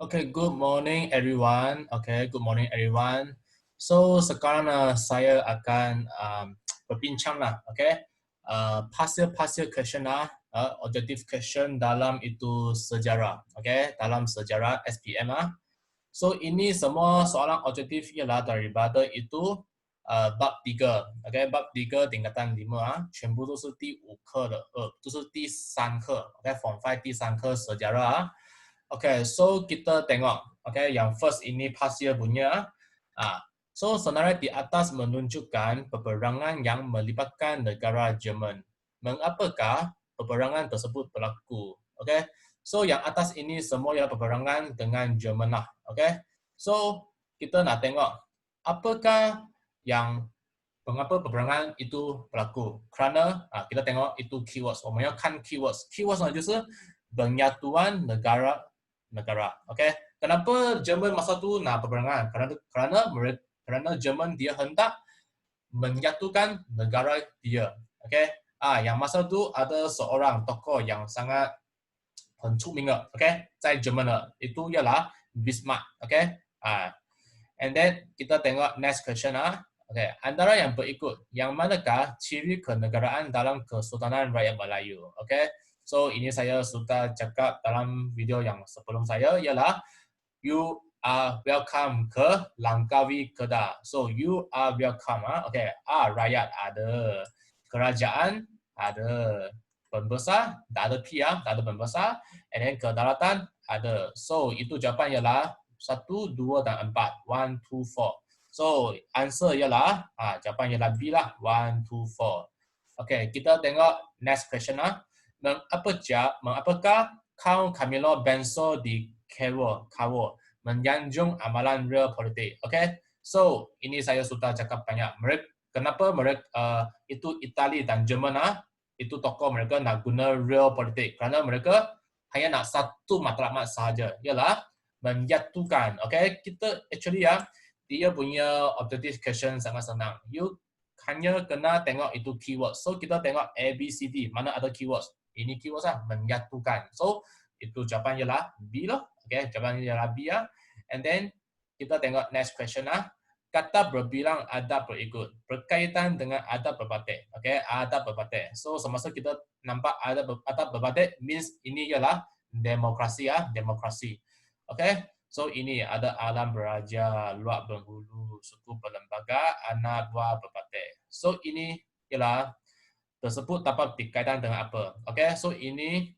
Okay, good morning everyone. Okay, good morning everyone. So sekarang saya akan berbincang lah. Okay, partial question lah. Objective question dalam itu sejarah. Okay, dalam sejarah SPM lah. So ini semua soalan objektif ialah daripada itu bab 3. Okay, bab 3 tingkatan 5啊，全部都是第5课的，就是第3课。Okay, Form 5第3课 sejarah 啊。Okay, so kita tengok, okay, yang first ini partial punya. So sebenarnya di atas menunjukkan peperangan yang melibatkan negara Jerman. Mengapakah peperangan tersebut berlaku? Okay, so yang atas ini semua ialah peperangan dengan Jerman lah. Okay, so kita nak tengok apakah yang mengapa peperangan itu berlaku. Kerana kita tengok itu keywords. 我们要看 keywords. Keywords 呢就是penyatuan negara. Okay, kenapa Jerman masa tu nak peperangan? Kerana Jerman dia hendak menyatukan negara dia. Okay, yang masa tu ada seorang tokoh yang sangat 很出名的 ，OK， 在 Jerman 的 itu ialah Bismarck. Okay, and then kita tengok next question Okay, antara yang berikut, yang manakah ciri kenegaraan dalam Kesultanan Rakyat Melayu? Okay, so ini saya sudah cakap dalam video yang sebelum saya ialah you are welcome ke Langkawi Kedah. So you are welcome. Okay, rakyat ada, kerajaan ada, pembesar tak ada P tak ada pembesar, and then kedaulatan ada. So itu jawapan ialah 1, 2 dan 4. 1, 2, 4. So answer ialah jawapan ialah B lah. 1, 2, 4. Okay, kita tengok next question Mengapakah Kaum Camilo Benso di Cairo menyanjung amalan real politik? Okay, so ini saya sudah cakap banyak. Kenapa mereka itu Itali dan Jerman itu tokoh mereka nak guna real politik? Kerana mereka hanya nak satu matlamat sahaja, ialah menyatukan. Okay, kita actually dia punya objective question sangat senang. You hanya kena tengok itu keyword. So kita tengok A, B, C, D. Mana ada keywords? Ini keywords menyatukan. So itu jawapan ialah B loh. Okay, jawapan ialah B And then kita tengok next question Kata berbilang adab berikut berkaitan dengan adab berbatik. Okay, adab berbatik. So semasa kita nampak adab berbatik means ini ialah demokrasi demokrasi. Okay. So ini ada alam beraja, luak penghulu, suku berlembaga, anak buah berbatik. So ini ialah tersebut dapat berkaitan dengan apa? Okay, so ini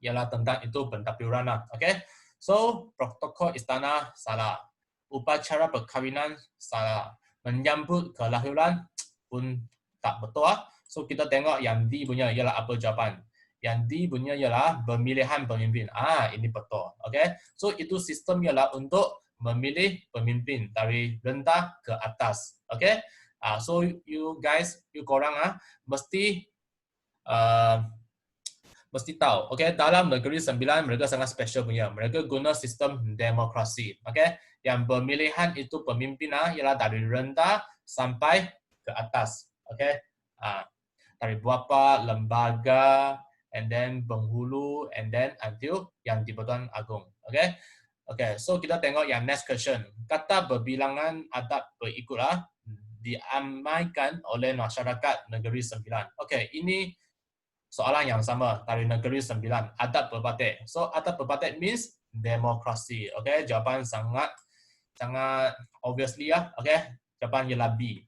ialah tentang itu pentadbiran Okay, so protokol istana salah, upacara perkahwinan salah, menyambut kelahiran pun tak betul So kita tengok yang D punya ialah apa jawapan? Yang D punya ialah pemilihan pemimpin. Ini betul. Okay, so itu sistem ialah untuk memilih pemimpin dari rendah ke atas. Okay, so you guys, you korang mesti tahu. Okay, dalam negeri 9 mereka sangat special punya. Mereka guna sistem demokrasi. Okay, yang pemilihan itu pemimpin ialah dari rendah sampai ke atas. Okay, dari beberapa lembaga, and then penghulu, and then until yang di Pertuan Agong. Okay, okay. So kita tengok yang next question. Kata berbilangan adab berikutlah diamaikan oleh masyarakat negeri 9. Okay, ini soalan yang sama dari negeri 9. Adab berbatik. So adab berbatik means demokrasi. Okay, jawapan sangat obviously Okay, jawapan ialah B.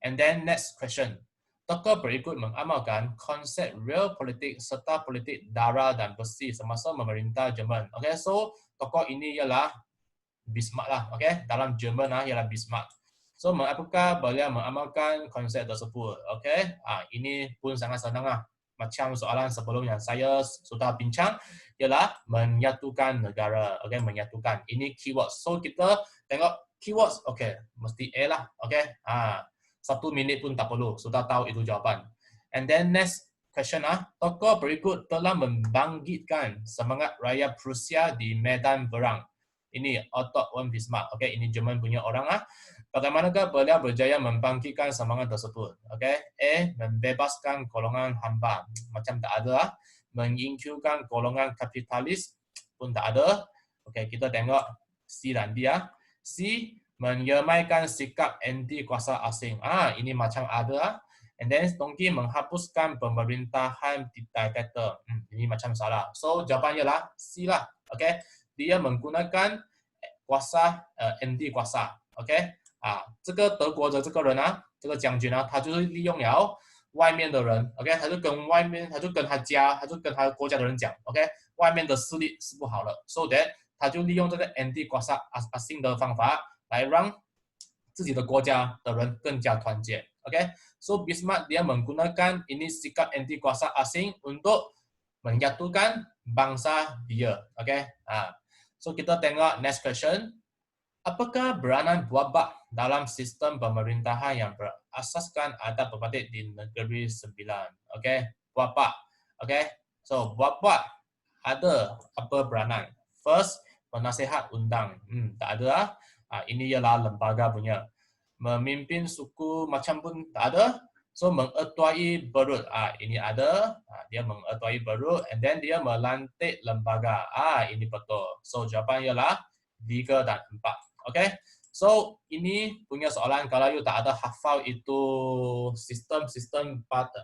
And then next question. Tokoh berikut mengamalkan konsep real politik serta politik darah dan besi semasa memerintah Jerman. Okay, so tokoh ini ialah Bismarck lah. Okay, dalam Jerman ialah Bismarck. So apakah beliau mengamalkan konsep tersebut? Okay, ini pun sangat senang Macam soalan sebelum yang saya sudah bincang ialah menyatukan negara. Okay, menyatukan. Ini keywords. So kita tengok keywords. Okay, mesti A lah. Okay, 1 minit pun tak perlu, sudah tahu itu jawapan. And then next question tokoh berikut telah membangkitkan semangat rakyat Prusia di medan perang. Ini Otto von Bismarck. Okay, ini Jerman punya orang Bagaimanakah beliau berjaya membangkitkan semangat tersebut? Okay, A, membebaskan golongan hamba, macam tak ada. Menyingkirkan golongan kapitalis pun tak ada. Okey, kita tengok C dan D ya. C menyemaikan sikap anti kuasa asing. Ini macam ada. And then Tongki menghapuskan pemerintahan diktator. Ini macam salah. So jawapannya lah C lah. Okay. Dia menggunakan kuasa anti kuasa. Okay. 这个德国的这个人啊，这个将军啊，他就是利用了外面的人 ，OK， 他就跟外面，他就跟他家，他就跟他国家的人讲 ，OK， 外面的势力是不好的 ，so that 他就利用这个 anti kuasa asing 的方法来让自己的国家的人更加团结 ，OK，so Bismarck dia menggunakan ini sikap anti kuasa asing untuk menyatukan bangsa dia, OK，so kita tengok next question. Apakah peranan Buabak dalam sistem pemerintahan yang berasaskan adat berbatik di Negeri Sembilan? Okay, Buabak. Okay, so Buabak ada apa peranan? First, penasihat undang. Tak ada. Ini ialah lembaga punya. Memimpin suku macam pun tak ada. So mengetuai berut. Ini ada. Dia mengetuai berut. And then dia melantik lembaga. Ini betul. So jawapan ialah 3 dan 4. Okay, so ini punya soalan kalau you tak ada hafal itu sistem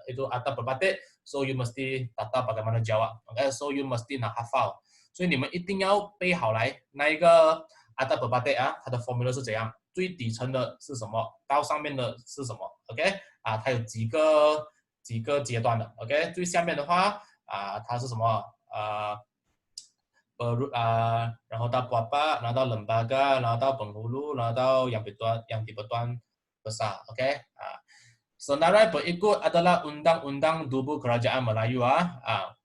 itu adat berbatik, so you mesti tak tahu bagaimana jawab. Okay, so you mesti nak hafal. 所以你们一定要背好来，那一个阿达伯巴蒂啊，它的 formula 是怎样？最底层的是什么？到上面的是什么 ？OK， 它有几个阶段的 ？OK， 最下面的话它是什么？然后到 Buabak, 然后到 lembaga, 然后到 penghulu, 然后到yang di bertuan besar. Okay. Senarai berikut adalah Undang-Undang Tubuh Kerajaan Melayu.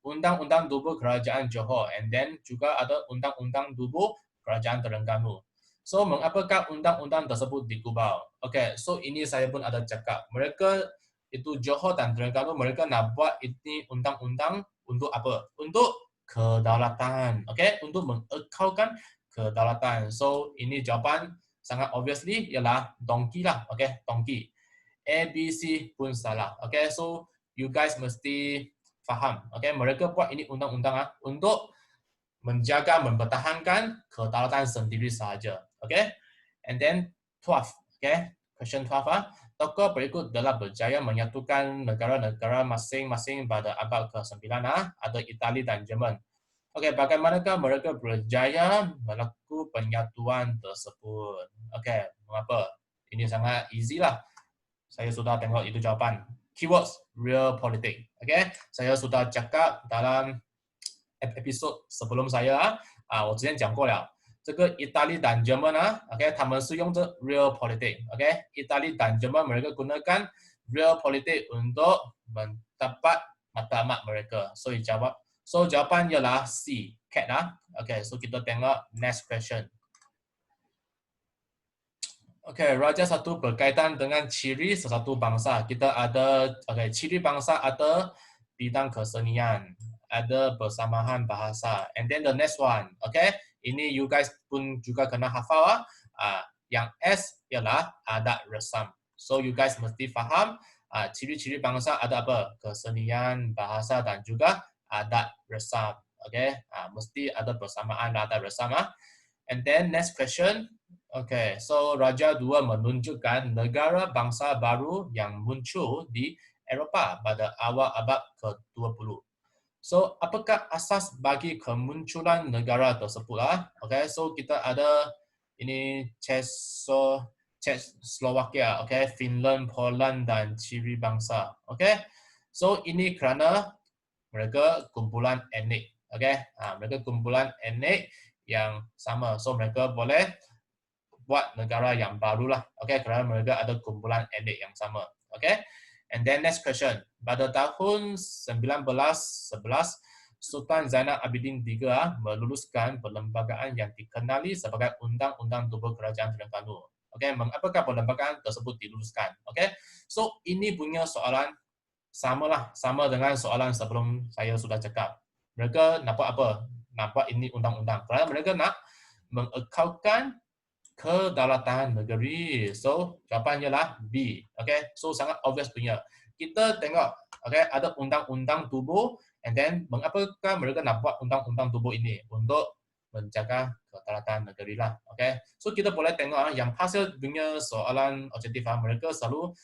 Undang-Undang Tubuh Kerajaan Johor. And then juga ada Undang-Undang Tubuh Kerajaan Terengganu. So, mengapakah undang-undang tersebut digubal? Okay, so ini saya pun ada cakap. Mereka itu Johor dan Terengganu, mereka nak buat ini undang-undang untuk apa? Untuk kedaulatan, okay? Untuk mengekalkan kedaulatan. So ini jawapan sangat obviously ialah Dongki lah, okay? Dongki. A, B, C pun salah, okay? So you guys mesti faham, okay? Mereka buat ini undang-undang untuk menjaga, mempertahankan kedaulatan sendiri sahaja, okay? And then 12, okay? Question 12 Tokoh berikut telah berjaya menyatukan negara-negara masing-masing pada abad ke-9. Ada Itali dan Jerman. Okey, bagaimanakah mereka berjaya melakukan penyatuan tersebut? Okey, mengapa? Ini sangat easy lah. Saya sudah tengok itu jawapan. Keywords, real politic. Okey, saya sudah cakap dalam episode sebelum saya. 我之前讲过了。这个意大利dan Jerman okay, 他们是用着 real politic, okay? 意大利dan Jerman mereka gunakan real politic untuk mendapat matlamat mereka. So jawapan ialah C, cat Okay, so kita tengok next question. Okay, Raja satu berkaitan dengan ciri sesuatu bangsa. Kita ada ciri bangsa ada bidang kesenian, ada persamaan bahasa. And then the next one, okay? Ini you guys pun juga kena hafal. Yang S ialah adat resam. So you guys mesti faham ciri-ciri bangsa ada apa? Kesenian, bahasa dan juga adat resam. Okay? Mesti ada persamaan adat resam. And then next question. Okay, so Raja 2 menunjukkan negara bangsa baru yang muncul di Eropah pada awal abad ke-20. So, apakah asas bagi kemunculan negara tersebut? Okay, so kita ada ini Czechoslovakia, okay, Finland, Poland dan ciri bangsa. Okay, so ini kerana mereka kumpulan etnik, okay, mereka kumpulan etnik yang sama. So mereka boleh buat negara yang baru lah, okay, kerana mereka ada kumpulan etnik yang sama, okay. And then next question. Pada tahun 1911, Sultan Zainal Abidin III meluluskan perlembagaan yang dikenali sebagai Undang-Undang Tubuh Kerajaan Terengganu. Okay, mengapakah perlembagaan tersebut diluluskan? Okay, so ini punya soalan sama dengan soalan sebelum saya sudah cakap. Mereka nak buat apa? Nak buat ini undang-undang. Kerana mereka nak mengekalkan kedaulatan negeri. So, jawapannya lah B. Okay, so sangat obvious punya. Kita tengok, okay, ada undang-undang tubuh, and then mengapakah mereka nak buat undang-undang tubuh ini? Untuk menjaga kedaulatan negeri lah. Okay? So kita boleh tengok yang hasil punya soalan objektif mereka selalu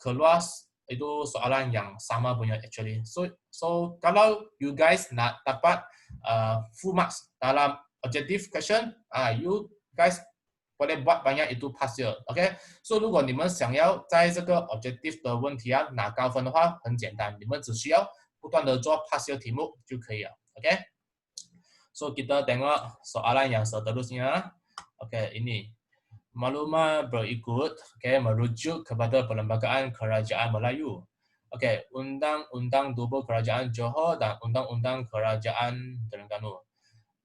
keluar itu soalan yang sama punya actually. So kalau you guys nak dapat full marks dalam objective question, you guys boleh buat banyak itu past year, OK？ 所以如果你们想要在这个 objective 的问题拿高分的话，很简单，你们只需要不断的做 past year 题目就可以了 ，OK？ So kita tengok soalan yang seterusnya, OK ini. Maklumat berikut merujuk kepada Perlembagaan Kerajaan Melayu. Undang-Undang Tubuh Kerajaan Johor dan Undang-Undang Kerajaan Terengganu.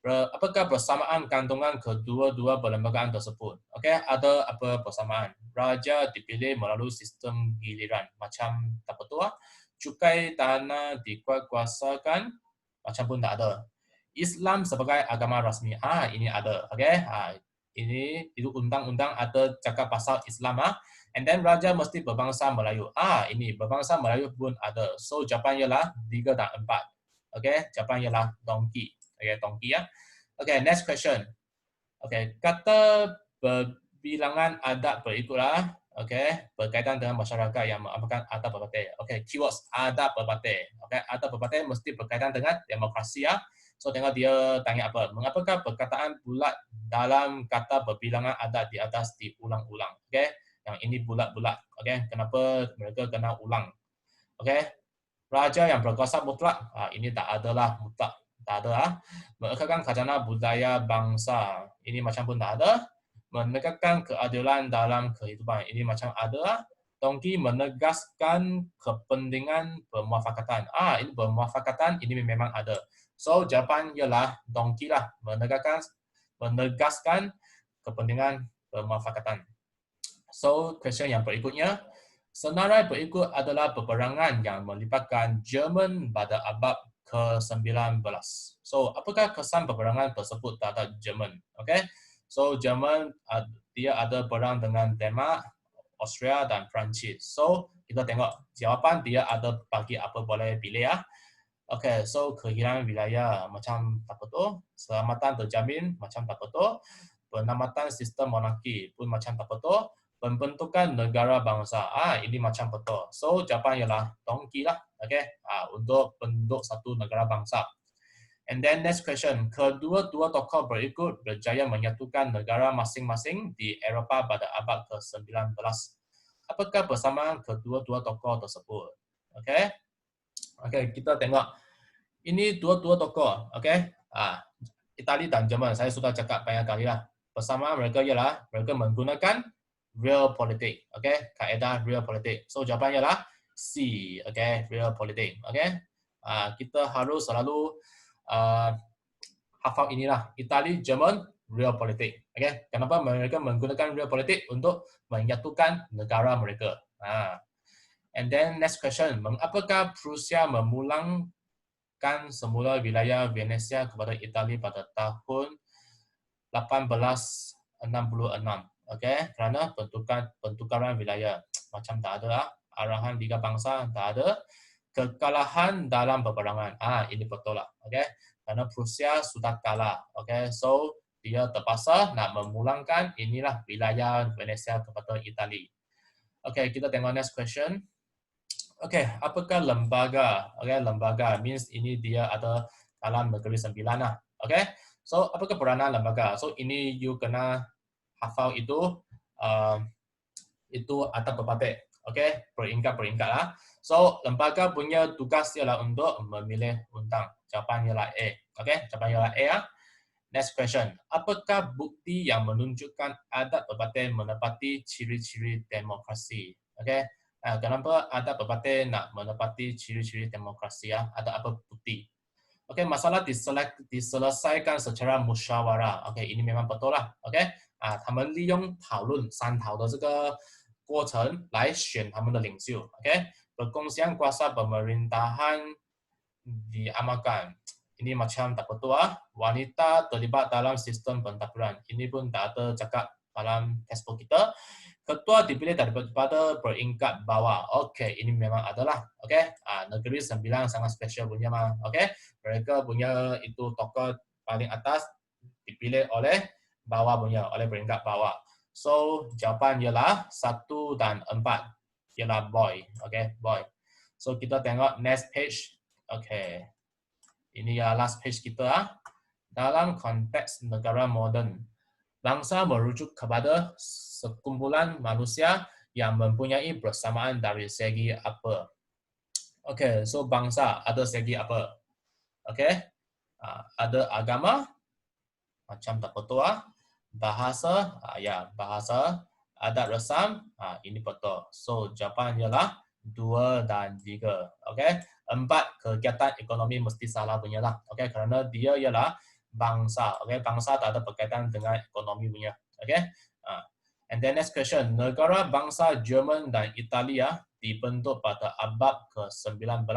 Apakah persamaan kandungan kedua-dua perlembagaan tersebut? Ada apa persamaan? Raja dipilih melalui sistem giliran. Macam tak betul. Cukai tanah dikuasakan. Macam pun tak ada. Islam sebagai agama rasmi. Ini ada. Ini itu undang-undang ada cakap pasal Islam and then raja mesti berbangsa Melayu. Ini berbangsa Melayu pun ada. So jawapan ialah 3 dan 4. Jawapan ialah donkey. Donkey ya. Next question. Kata berbilangan adat berikutlah. Berkaitan dengan masyarakat yang mengamalkan adat berbatai. Keywords adat berbatai. Adat berbatai mesti berkaitan dengan demokrasi ya. So tengok dia tanya apa. Mengapakah perkataan bulat dalam kata berbilangan adat di atas diulang-ulang? Yang ini bulat-bulat. Kenapa mereka kena ulang? Raja yang berkuasa mutlak. Ini tak adalah mutlak. Tak ada. Menegakkan khazanah budaya bangsa. Ini macam pun tak ada. Menegakkan keadilan dalam kehidupan. Ini macam ada. Dongki menegaskan kepentingan bermuafakatan. Ini bermuafakatan. Ini memang ada. So jawapan ialah dongki lah, menegaskan kepentingan bermuafakatan. So question yang berikutnya, senarai berikut adalah peperangan yang melibatkan Jerman pada abad ke-19. So apakah kesan peperangan tersebut terhadap Jerman? So Jerman dia ada perang dengan Denmark, Austria dan Perancis. So kita tengok jawapan dia ada bagi apa boleh pilih ya. So kehilangan wilayah macam tak betul, keselamatan terjamin macam tak betul, penamatan sistem monarki pun macam tak betul, pembentukan negara bangsa, ini macam betul. So jawapan ialah dongki lah, untuk bentuk satu negara bangsa. And then next question, kedua-dua tokoh berikut berjaya menyatukan negara masing-masing di Eropah pada abad ke-19. Apakah persamaan kedua-dua tokoh tersebut? Kita tengok. Ini dua-dua tokoh. Itali dan Jerman. Saya sudah cakap banyak kali lah. Persamaan mereka ialah mereka menggunakan realpolitik. Kaedah realpolitik. So jawapan ialah C. Realpolitik. Kita harus selalu hafal inilah. Itali, Jerman, realpolitik. Kenapa mereka menggunakan realpolitik untuk menyatukan negara mereka? And then next question, apakah Prusia memulangkan semula wilayah Venesia kepada Itali pada tahun 1866? Kerana pertukaran wilayah macam tak ada, arahan Liga Bangsa tak ada, kekalahan dalam peperangan. Ini betul lah. Kerana Prusia sudah kalah. So dia terpaksa nak memulangkan inilah wilayah Venesia kepada Itali. Kita tengok next question. Apakah lembaga? Lembaga means ini dia ada dalam negeri 9 lah. So apakah peranan lembaga? So ini you kena hafal itu adat berbatai. Peringkat lah. So lembaga punya tugas ialah untuk memilih undang. Jawapan ialah A. Jawapan ialah A ya. Next question. Apakah bukti yang menunjukkan adat berbatai menepati ciri-ciri demokrasi? Kenapa adat berbatai nak menepati ciri-ciri demokrasi ya? Ada apa bukti? Masalah diselesaikan secara musyawarah. Ini memang betul lah. 他们利用讨论商讨的这个过程来选他们的领袖。Perkongsian kuasa pemerintahan diamalkan. Ini macam tak betul Wanita terlibat dalam sistem pentadbiran. Ini pun tak ada cakap dalam textbook kita. Ketua dipilih daripada peringkat bawah. Ini memang adalah. Negeri 9 sangat special punya Mereka punya itu tokoh paling atas dipilih oleh bawah punya, oleh peringkat bawah. So, jawapan ialah 1 dan 4 ialah boy. Okay, boy. So, kita tengok next page. Okay. Ini ya last page kita. Dalam konteks negara moden, bangsa merujuk kepada sekumpulan manusia yang mempunyai persamaan dari segi apa? Okay, so bangsa ada segi apa? Okay, ada agama, macam tak betul bahasa, ya bahasa, adat resam, ini betul. So jawapan ialah 2 dan 3. Okay, 4 kegiatan ekonomi mesti salah punya lah. Okay, kerana dia ialah bangsa. Okay, bangsa tak ada berkaitan dengan ekonomi punya. Okay, and then next question, negara bangsa Jerman dan Italia dibentuk pada abad ke-19.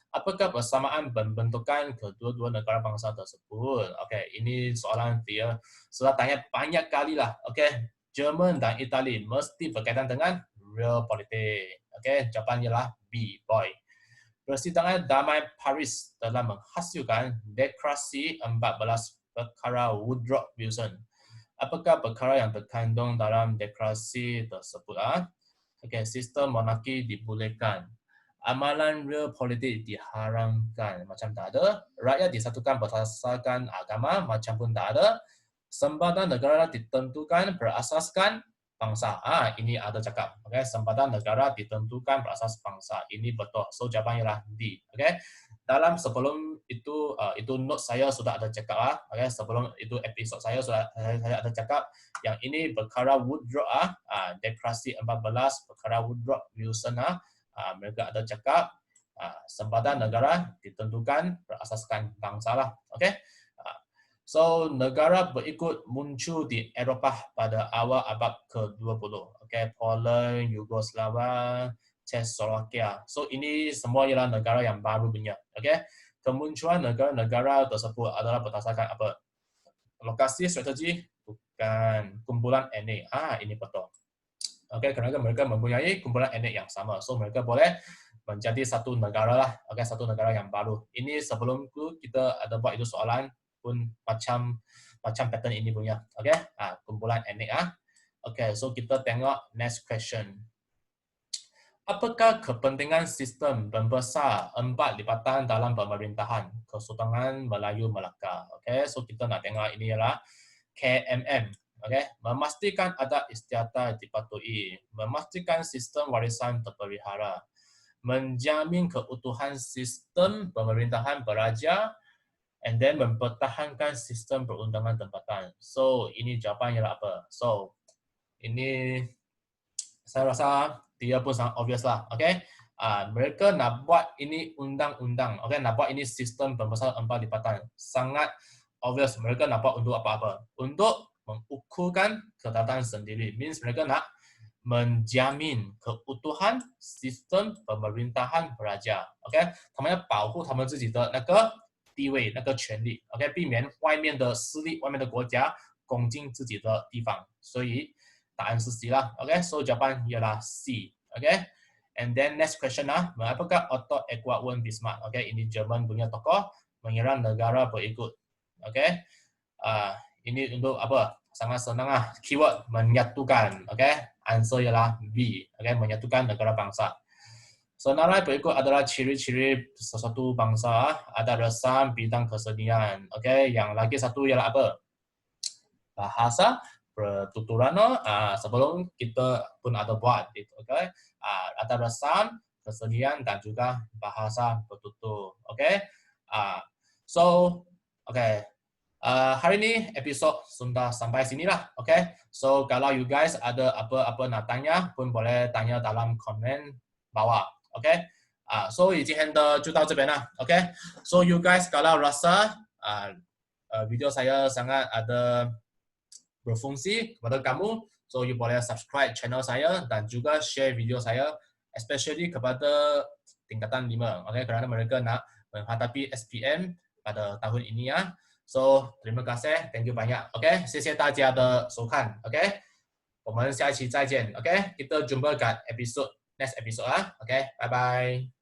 Apakah persamaan pembentukan kedua-dua negara bangsa tersebut? Okey, ini soalan dia sudah tanya banyak kali lah. Okey, Jerman dan Itali mesti berkaitan dengan real politik. Okey, jawapan ialah B, boy. Persidangan Damai Paris telah menghasilkan Deklarasi 14 Perkara Woodrow Wilson. Apakah perkara yang terkandung dalam deklarasi tersebut? Okey, sistem monarki dibolehkan. Amalan real politik diharamkan, macam tak ada. Rakyat disatukan berdasarkan agama, macam pun tak ada. Sempatan negara ditentukan berasaskan bangsa. Ini ada cakap. Okay? Sempatan negara ditentukan berasas bangsa. Ini betul. So jawapan ialah D. Okay? Dalam sebelum itu note saya sudah ada cakap. Okay? Sebelum itu episod saya sudah saya ada cakap yang ini perkara Woodrow deklarasi 14 perkara Woodrow Wilson mereka ada cakap sempatan negara ditentukan berasaskan bangsa lah. Okay? So negara berikut muncul di Eropah pada awal abad ke-20. Okay? Poland, Yugoslavia, Czechoslovakia. So ini semua ialah negara yang baru punya. Okay? Kemunculan negara-negara tersebut adalah berdasarkan apa? Lokasi strategi bukan kumpulan etnik. Ini betul. Okay, kerana mereka mempunyai kumpulan etnik yang sama. So mereka boleh menjadi satu negara lah. Okay, satu negara yang baru. Ini sebelum itu kita ada buat itu soalan pun macam pattern ini punya. Okay, kumpulan etnik Okay, so kita tengok next question. Apakah kepentingan sistem membesar 4 lipatan dalam pemerintahan Kesultanan Melayu Melaka? Okay, so kita nak tengok ini ialah KMM. Okay, memastikan adat istiadat dipatuhi, memastikan sistem warisan terpelihara, menjamin keutuhan sistem pemerintahan beraja, and then mempertahankan sistem perundangan tempatan. So ini jawapan ialah apa? So ini saya rasa dia pun sangat obvious lah. Okay, mereka nak buat ini undang-undang. Okay, nak buat ini sistem pembesar 4 lipatan. Sangat obvious mereka nak buat untuk apa-apa? Untuk mengukurkan kedaulatan sendiri. Means mereka nak menjamin keutuhan sistem pemerintahan beraja. Okay, 他们要保护他们自己的那个地位、那个权利。Okay， 避免外面的势力、外面的国家攻进自己的地方。所以答案是 C 啦。Okay， so jawapan ialah C. Okay, and then next question apakah Otto Edward von Bismarck? Okay, ini Jerman punya tokoh menyerang negara berikut. Okay, ini untuk apa? Sangat senang keyword menyatukan. Okay, answer ialah B. Okay, menyatukan negara bangsa. Senarai berikut adalah ciri-ciri sesuatu bangsa. Ada resam bidang kesenian. Okay, yang lagi satu ialah apa? Bahasa, pertuturan. Sebelum kita pun ada buat. Okay, ada resam, kesenian dan juga bahasa bertutur. Okay, so okay. Hari ini episod sudah sampai sini lah. Okay, so kalau you guys ada apa-apa nak tanya pun boleh tanya dalam komen bawah. Okay, so 今天的就到这边lah. Okay, so you guys kalau rasa video saya sangat ada berfungsi kepada kamu, so you boleh subscribe channel saya dan juga share video saya, especially kepada tingkatan 5. Okay, kerana mereka nak menghadapi SPM pada tahun ini So, terima kasih, thank you banyak. Okay, 谢谢大家的收看。Okay, 我们下一期再见。Okay, kita jumpa kat next episode Okay, bye bye.